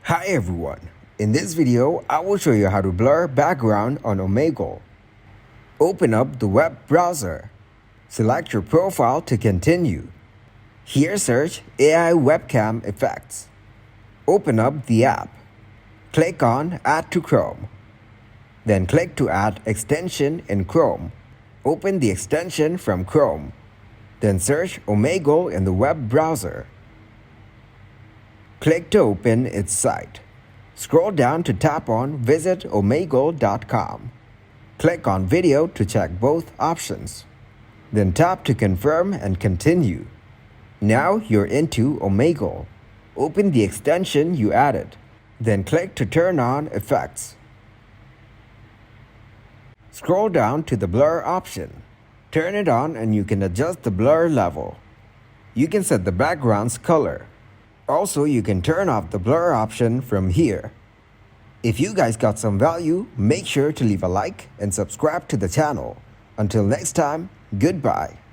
Hi everyone, in this video I will show you how to blur background on Omegle. Open up the web browser. Select your profile to continue. Here search AI webcam effects. Open up the app. Click on Add to Chrome. Then click to add extension in Chrome. Open the extension from Chrome. Then search Omegle in the web browser. Click to open its site. Scroll down to tap on Visit Omegle.com. Click on Video to check both options. Then tap to confirm and continue. Now you're into Omegle. Open the extension you added. Then click to turn on effects. Scroll down to the blur option. Turn it on and you can adjust the blur level. You can set the background's color. Also, you can turn off the blur option from here. If you guys got some value, make sure to leave a like and subscribe to the channel. Until next time, goodbye.